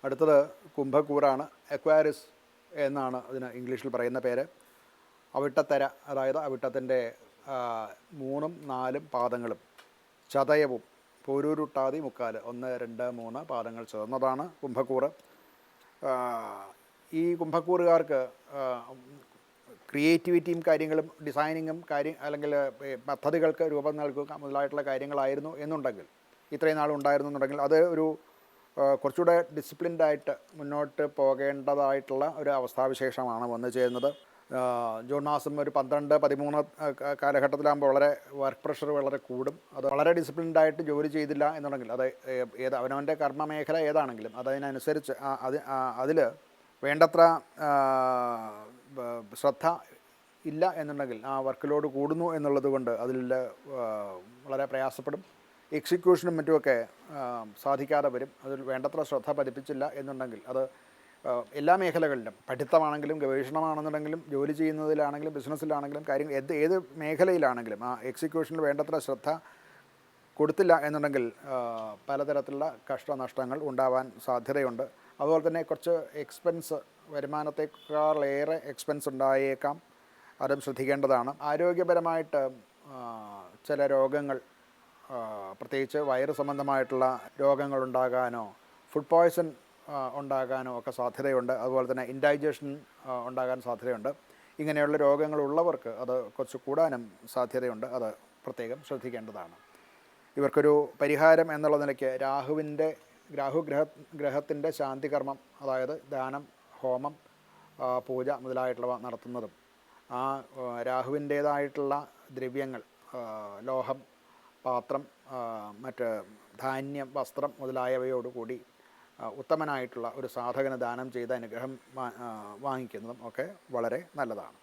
അടുത്തത് കുംഭക്കൂറാണ്. എക്വാരിസ് എന്നാണ് അതിന് ഇംഗ്ലീഷിൽ പറയുന്ന പേര്. അവിട്ടത്തര, അതായത് അവിട്ടത്തിൻ്റെ 3ഉം 4ഉം പാദങ്ങളും ചതയവും പോരൂരുട്ടാതി മുക്കാല് 1, 2, 3 പാദങ്ങൾ ചേർന്നതാണ് കുംഭക്കൂറ്. ഈ കുംഭക്കൂറുകാർക്ക് ക്രിയേറ്റിവിറ്റിയും കാര്യങ്ങളും ഡിസൈനിങ്ങും അല്ലെങ്കിൽ പദ്ധതികൾക്ക് രൂപം നൽകുക മുതലായിട്ടുള്ള കാര്യങ്ങളായിരുന്നു എന്നുണ്ടെങ്കിൽ, ഇത്രയും നാളുണ്ടായിരുന്നു എന്നുണ്ടെങ്കിൽ, അത് ഒരു കുറച്ചുകൂടെ ഡിസിപ്ലിൻഡായിട്ട് മുന്നോട്ട് പോകേണ്ടതായിട്ടുള്ള ഒരു അവസ്ഥാവിശേഷമാണ് വന്നു ചേരുന്നത്. ജൂൺ മാസം ഒരു 12, 13 കാലഘട്ടത്തിലാകുമ്പോൾ വളരെ വർക്ക് പ്രഷർ വളരെ കൂടും. അത് വളരെ ഡിസിപ്ലിൻഡായിട്ട് ജോലി ചെയ്തില്ല എന്നുണ്ടെങ്കിൽ, അത് അവനവൻ്റെ കർമ്മമേഖല ഏതാണെങ്കിലും അതിനനുസരിച്ച് അതിൽ വേണ്ടത്ര ശ്രദ്ധ ഇല്ല എന്നുണ്ടെങ്കിൽ, ആ വർക്ക് ലോഡ് കൂടുന്നു എന്നുള്ളത് കൊണ്ട് അതിൽ വളരെ പ്രയാസപ്പെടും. എക്സിക്യൂഷനും മറ്റുമൊക്കെ സാധിക്കാതെ വരും. അതിൽ വേണ്ടത്ര ശ്രദ്ധ പതിപ്പിച്ചില്ല എന്നുണ്ടെങ്കിൽ അത് എല്ലാ മേഖലകളിലും, പഠിത്തമാണെങ്കിലും ഗവേഷണമാണെന്നുണ്ടെങ്കിലും ജോലി ചെയ്യുന്നതിലാണെങ്കിലും ബിസിനസ്സിലാണെങ്കിലും ഏത് മേഖലയിലാണെങ്കിലും ആ എക്സിക്യൂഷനിൽ വേണ്ടത്ര ശ്രദ്ധ കൊടുത്തില്ല എന്നുണ്ടെങ്കിൽ പലതരത്തിലുള്ള കഷ്ടനഷ്ടങ്ങൾ ഉണ്ടാവാൻ സാധ്യതയുണ്ട്. അതുപോലെ തന്നെ കുറച്ച് എക്സ്പെൻസ്, വരുമാനത്തെക്കാളേറെ എക്സ്പെൻസ് ഉണ്ടായേക്കാം. അതും ശ്രദ്ധിക്കേണ്ടതാണ്. ആരോഗ്യപരമായിട്ട് ചില രോഗങ്ങൾ, പ്രത്യേകിച്ച് വയറ് സംബന്ധമായിട്ടുള്ള രോഗങ്ങൾ ഉണ്ടാകാനോ ഫുഡ് പോയ്സൺ ഉണ്ടാകാനോ ഒക്കെ സാധ്യതയുണ്ട്. അതുപോലെ തന്നെ ഇൻഡൈജഷൻ ഉണ്ടാകാൻ സാധ്യതയുണ്ട്. ഇങ്ങനെയുള്ള രോഗങ്ങളുള്ളവർക്ക് അത് കുറച്ച് കൂടാനും സാധ്യതയുണ്ട്. അത് പ്രത്യേകം ശ്രദ്ധിക്കേണ്ടതാണ്. ഇവർക്കൊരു പരിഹാരം എന്നുള്ള നിലയ്ക്ക് ഗ്രഹത്തിൻ്റെ ശാന്തികർമ്മം, അതായത് ദാനം, ഹോമം, പൂജ മുതലായിട്ടുള്ളവ നടത്തുന്നതും ആ രാഹുവിൻ്റേതായിട്ടുള്ള ദ്രവ്യങ്ങൾ, ലോഹം, പാത്രം, മറ്റ് ധാന്യം, വസ്ത്രം മുതലായവയോടുകൂടി ഉത്തമനായിട്ടുള്ള ഒരു സാധകന് ദാനം ചെയ്ത് അനുഗ്രഹം വാങ്ങിക്കുന്നതും ഒക്കെ വളരെ നല്ലതാണ്.